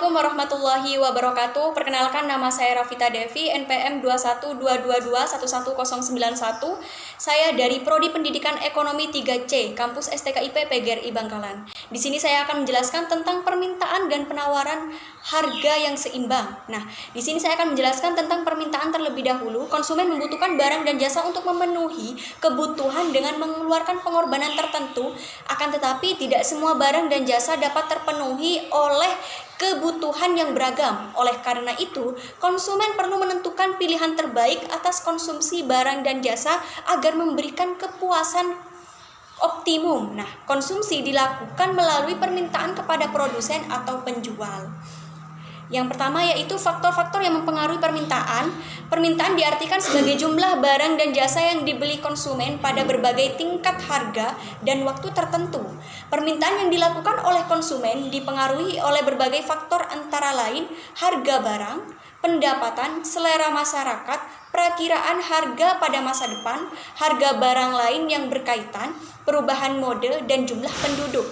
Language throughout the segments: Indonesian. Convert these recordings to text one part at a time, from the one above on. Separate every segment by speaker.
Speaker 1: Assalamualaikum warahmatullahi wabarakatuh. Perkenalkan, nama saya Rafita Devi, NPM 21222111091. Saya dari Prodi Pendidikan Ekonomi 3C, Kampus STKIP PGRI Bangkalan. Di sini saya akan menjelaskan tentang permintaan dan penawaran harga yang seimbang. Nah, di sini saya akan menjelaskan tentang permintaan terlebih dahulu. Konsumen membutuhkan barang dan jasa untuk memenuhi kebutuhan dengan mengeluarkan pengorbanan tertentu. Akan tetapi tidak semua barang dan jasa dapat terpenuhi oleh kebutuhan yang beragam. Oleh karena itu, konsumen perlu menentukan pilihan terbaik atas konsumsi barang dan jasa agar memberikan kepuasan optimum. Nah, konsumsi dilakukan melalui permintaan kepada produsen atau penjual. Yang pertama yaitu faktor-faktor yang mempengaruhi permintaan. Permintaan diartikan sebagai jumlah barang dan jasa yang dibeli konsumen pada berbagai tingkat harga dan waktu tertentu. Permintaan yang dilakukan oleh konsumen dipengaruhi oleh berbagai faktor antara lain harga barang, pendapatan, selera masyarakat, perakiraan harga pada masa depan, harga barang lain yang berkaitan, perubahan mode, dan jumlah penduduk.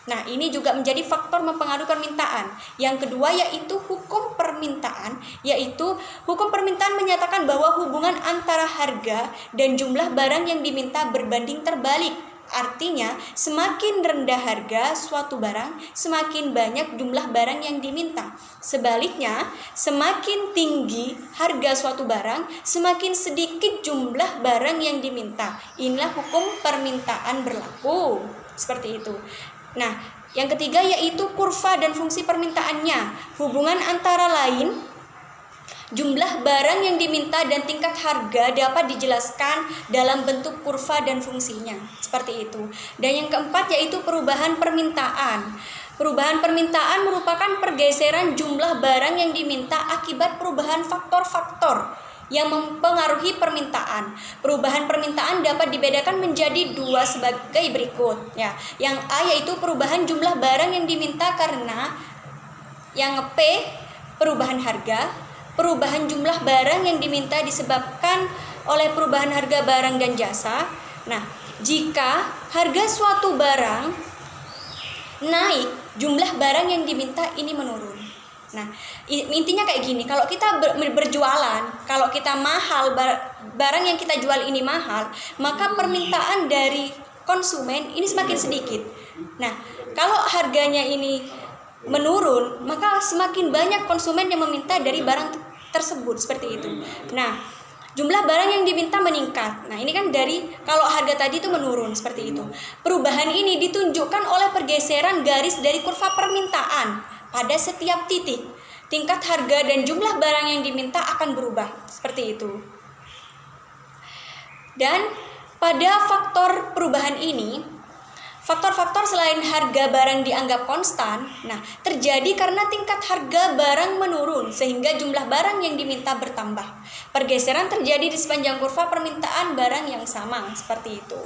Speaker 1: Nah, ini juga menjadi faktor mempengaruhi permintaan. Yang kedua yaitu hukum permintaan, yaitu hukum permintaan menyatakan bahwa hubungan antara harga dan jumlah barang yang diminta berbanding terbalik. Artinya, semakin rendah harga suatu barang, semakin banyak jumlah barang yang diminta. Sebaliknya, semakin tinggi harga suatu barang, semakin sedikit jumlah barang yang diminta. Inilah hukum permintaan berlaku. Seperti itu. Nah, yang ketiga yaitu kurva dan fungsi permintaannya. Hubungan antara lain jumlah barang yang diminta dan tingkat harga dapat dijelaskan dalam bentuk kurva dan fungsinya. Seperti itu. Dan yang keempat yaitu perubahan permintaan. Perubahan permintaan merupakan pergeseran jumlah barang yang diminta akibat perubahan faktor-faktor yang mempengaruhi permintaan. Perubahan permintaan dapat dibedakan menjadi dua sebagai berikut. Ya, yang A yaitu perubahan jumlah barang yang diminta karena yang P perubahan harga. Perubahan jumlah barang yang diminta disebabkan oleh perubahan harga barang dan jasa. Nah, jika harga suatu barang naik, jumlah barang yang diminta ini menurun. Nah, intinya kayak gini, kalau kita berjualan, kalau kita mahal, barang yang kita jual ini mahal, maka permintaan dari konsumen ini semakin sedikit. Nah, kalau harganya ini menurun, maka semakin banyak konsumen yang meminta dari barang tersebut, seperti itu. Nah, jumlah barang yang diminta meningkat. Nah, ini kan dari kalau harga tadi itu menurun, seperti itu. Perubahan ini ditunjukkan oleh pergeseran garis dari kurva permintaan. Pada setiap titik, tingkat harga dan jumlah barang yang diminta akan berubah, seperti itu. Dan pada faktor perubahan ini, faktor-faktor selain harga barang dianggap konstan, nah terjadi karena tingkat harga barang menurun sehingga jumlah barang yang diminta bertambah. Pergeseran terjadi di sepanjang kurva permintaan barang yang sama, seperti itu.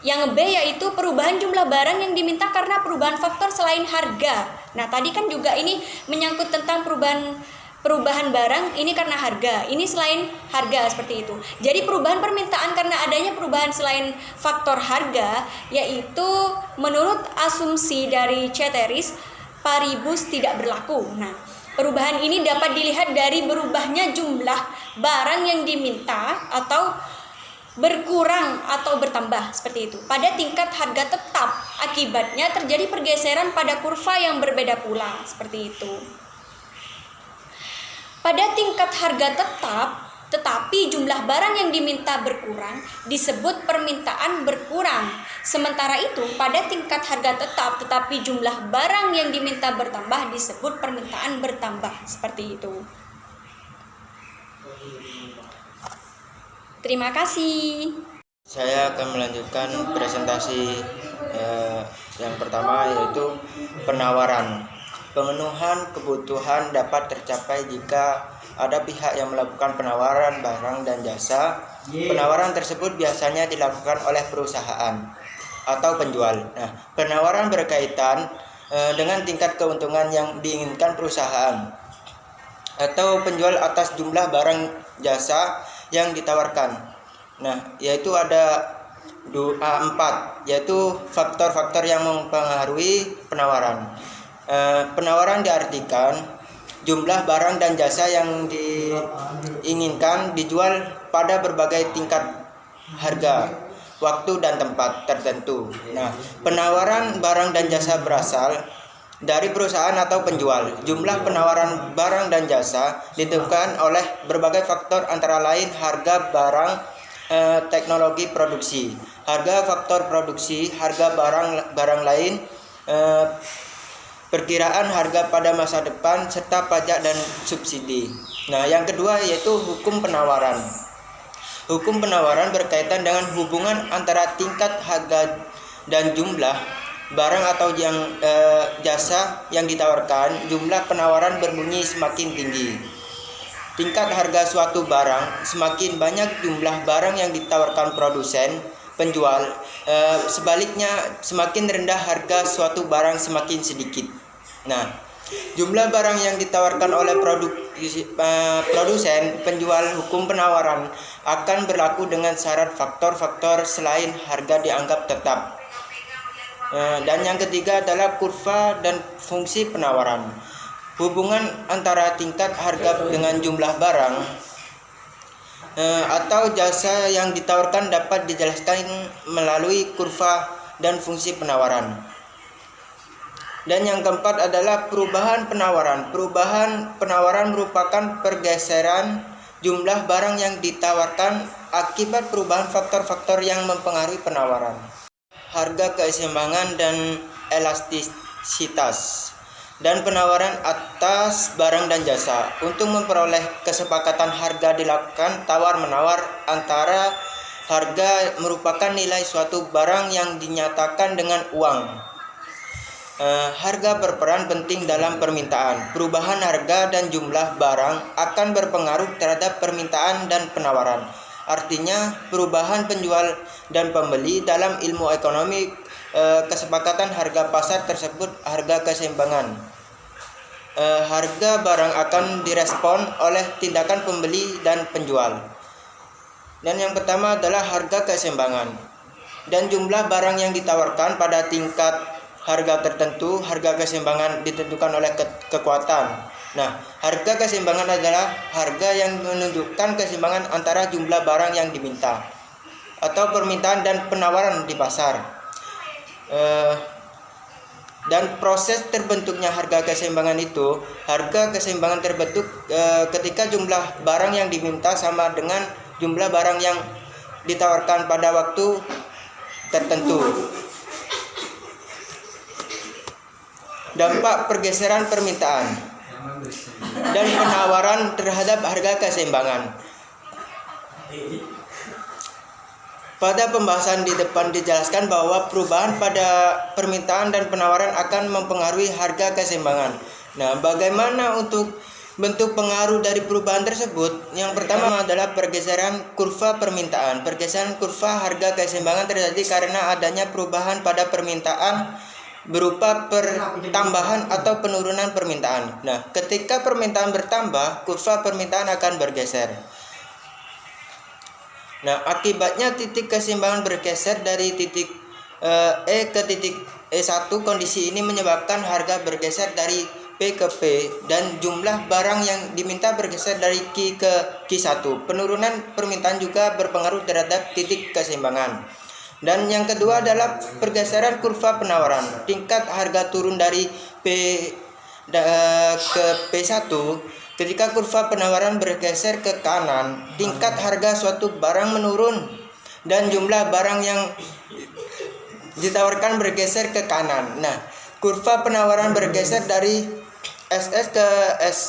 Speaker 1: Yang B yaitu perubahan jumlah barang yang diminta karena perubahan faktor selain harga. Nah, tadi kan juga ini menyangkut tentang perubahan barang ini karena harga. Ini selain harga, seperti itu. Jadi perubahan permintaan karena adanya perubahan selain faktor harga yaitu menurut asumsi dari ceteris paribus tidak berlaku. Nah, perubahan ini dapat dilihat dari berubahnya jumlah barang yang diminta atau berkurang atau bertambah, seperti itu pada tingkat harga tetap. Akibatnya terjadi pergeseran pada kurva yang berbeda pula, seperti itu. Pada tingkat harga tetap tetapi jumlah barang yang diminta berkurang disebut permintaan berkurang. Sementara itu pada tingkat harga tetap tetapi jumlah barang yang diminta bertambah disebut permintaan bertambah, seperti itu. Terima kasih.
Speaker 2: Saya akan melanjutkan presentasi yang pertama yaitu penawaran. Pemenuhan kebutuhan dapat tercapai jika ada pihak yang melakukan penawaran barang dan jasa. Penawaran tersebut biasanya dilakukan oleh perusahaan atau penjual. Nah, penawaran berkaitan dengan tingkat keuntungan yang diinginkan perusahaan atau penjual atas jumlah barang jasa yang ditawarkan. Nah, yaitu ada 4, yaitu faktor-faktor yang mempengaruhi penawaran. Penawaran diartikan jumlah barang dan jasa yang diinginkan dijual pada berbagai tingkat harga, waktu dan tempat tertentu. Nah, penawaran barang dan jasa berasal dari perusahaan atau penjual. Jumlah penawaran barang dan jasa ditentukan oleh berbagai faktor antara lain harga barang, teknologi produksi, harga faktor produksi, harga barang lain, perkiraan harga pada masa depan, serta pajak dan subsidi. Nah, yang kedua yaitu hukum penawaran. Hukum penawaran berkaitan dengan hubungan antara tingkat harga dan jumlah barang atau jasa yang ditawarkan. Jumlah penawaran berbunyi semakin tinggi tingkat harga suatu barang, semakin banyak jumlah barang yang ditawarkan produsen, penjual. Sebaliknya, semakin rendah harga suatu barang semakin sedikit. Nah, jumlah barang yang ditawarkan oleh produsen, penjual. Hukum penawaran akan berlaku dengan syarat faktor-faktor selain harga dianggap tetap. Dan yang ketiga adalah kurva dan fungsi penawaran. Hubungan antara tingkat harga dengan jumlah barang atau jasa yang ditawarkan dapat dijelaskan melalui kurva dan fungsi penawaran. Dan yang keempat adalah perubahan penawaran. Perubahan penawaran merupakan pergeseran jumlah barang yang ditawarkan akibat perubahan faktor-faktor yang mempengaruhi penawaran. Harga keseimbangan dan elastisitas dan penawaran atas barang dan jasa. Untuk memperoleh kesepakatan harga dilakukan tawar-menawar antara harga merupakan nilai suatu barang yang dinyatakan dengan uang. Harga berperan penting dalam permintaan. Perubahan harga dan jumlah barang akan berpengaruh terhadap permintaan dan penawaran. Artinya, perubahan penjual dan pembeli dalam ilmu ekonomi, kesepakatan harga pasar tersebut harga keseimbangan. Harga barang akan direspon oleh tindakan pembeli dan penjual. Dan yang pertama adalah harga keseimbangan. Dan jumlah barang yang ditawarkan pada tingkat harga tertentu. Harga keseimbangan ditentukan oleh kekuatan. Nah, harga keseimbangan adalah harga yang menunjukkan keseimbangan antara jumlah barang yang diminta atau permintaan dan penawaran di pasar. Dan proses terbentuknya harga keseimbangan itu, harga keseimbangan terbentuk ketika jumlah barang yang diminta sama dengan jumlah barang yang ditawarkan pada waktu tertentu. Dampak pergeseran permintaan dan penawaran terhadap harga keseimbangan. Pada pembahasan di depan dijelaskan bahwa perubahan pada permintaan dan penawaran akan mempengaruhi harga keseimbangan. Nah, bagaimana untuk bentuk pengaruh dari perubahan tersebut? Yang pertama adalah pergeseran kurva permintaan. Pergeseran kurva harga keseimbangan terjadi karena adanya perubahan pada permintaan berupa pertambahan atau penurunan permintaan. Nah, ketika permintaan bertambah, kurva permintaan akan bergeser. Nah, akibatnya titik keseimbangan bergeser dari titik E ke titik E1. Kondisi ini menyebabkan harga bergeser dari P ke P dan jumlah barang yang diminta bergeser dari Q ke Q1. Penurunan permintaan juga berpengaruh terhadap titik keseimbangan. Dan yang kedua adalah pergeseran kurva penawaran. Tingkat harga turun dari P ke P1. Ketika kurva penawaran bergeser ke kanan, tingkat harga suatu barang menurun dan jumlah barang yang ditawarkan bergeser ke kanan. Nah, kurva penawaran bergeser dari SS ke S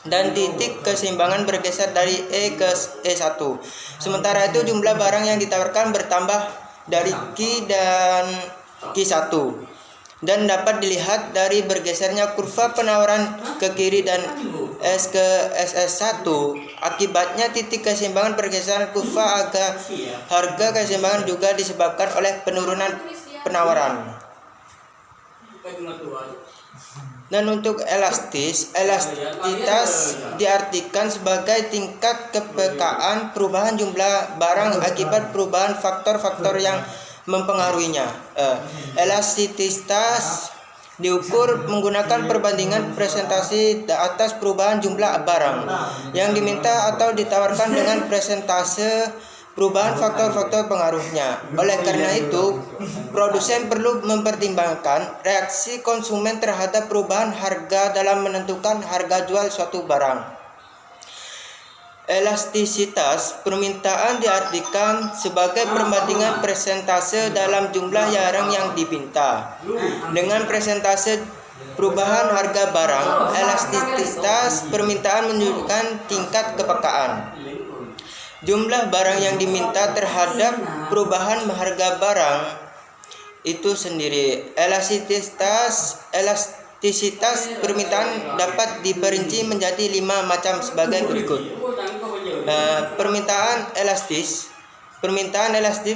Speaker 2: dan titik keseimbangan bergeser dari E ke E1. Sementara itu jumlah barang yang ditawarkan bertambah dari Q dan Q1. Dan dapat dilihat dari bergesernya kurva penawaran ke kiri dan S ke SS1. Akibatnya titik keseimbangan pergeseran kurva harga keseimbangan juga disebabkan oleh penurunan penawaran. Dan untuk elastisitas diartikan sebagai tingkat kepekaan perubahan jumlah barang akibat perubahan faktor-faktor yang mempengaruhinya. Elastisitas diukur menggunakan perbandingan presentasi atas perubahan jumlah barang yang diminta atau ditawarkan dengan presentase perubahan faktor-faktor pengaruhnya. Oleh karena itu, produsen perlu mempertimbangkan reaksi konsumen terhadap perubahan harga dalam menentukan harga jual suatu barang. Elastisitas permintaan diartikan sebagai perbandingan persentase dalam jumlah barang yang diminta dengan persentase perubahan harga barang. Elastisitas permintaan menunjukkan tingkat kepekaan jumlah barang yang diminta terhadap perubahan harga barang itu sendiri. Elastisitas permintaan dapat diperinci menjadi 5 macam sebagai berikut. Permintaan elastis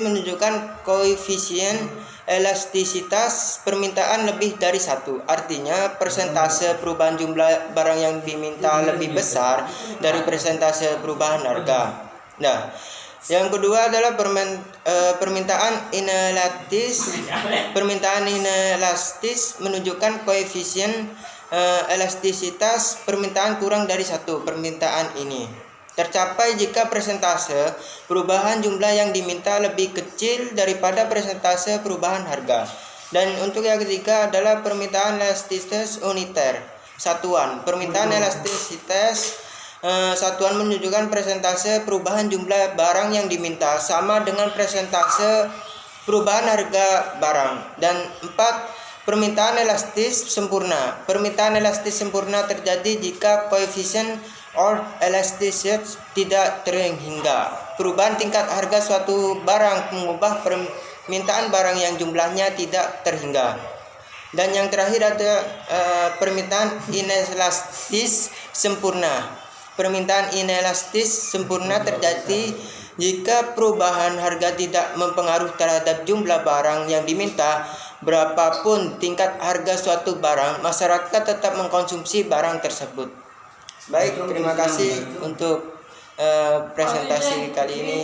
Speaker 2: menunjukkan koefisien elastisitas permintaan lebih dari 1. Artinya persentase perubahan jumlah barang yang diminta lebih besar dari persentase perubahan harga. Nah, yang kedua adalah permintaan inelastis. Permintaan inelastis menunjukkan koefisien elastisitas permintaan kurang dari 1. Permintaan ini tercapai jika persentase perubahan jumlah yang diminta lebih kecil daripada persentase perubahan harga. Dan untuk yang ketiga adalah permintaan elastisitas uniter, satuan. Permintaan elastisitas satuan menunjukkan persentase perubahan jumlah barang yang diminta sama dengan persentase perubahan harga barang. Dan 4. Permintaan elastis sempurna. Permintaan elastis sempurna terjadi jika koefisien or elastisitas tidak terhingga. Perubahan tingkat harga suatu barang mengubah permintaan barang yang jumlahnya tidak terhingga. Dan yang terakhir ada permintaan inelastis sempurna. Permintaan inelastis sempurna terjadi jika perubahan harga tidak mempengaruhi terhadap jumlah barang yang diminta. Berapapun tingkat harga suatu barang, masyarakat tetap mengkonsumsi barang tersebut. Baik, terima kasih untuk presentasi kali ini.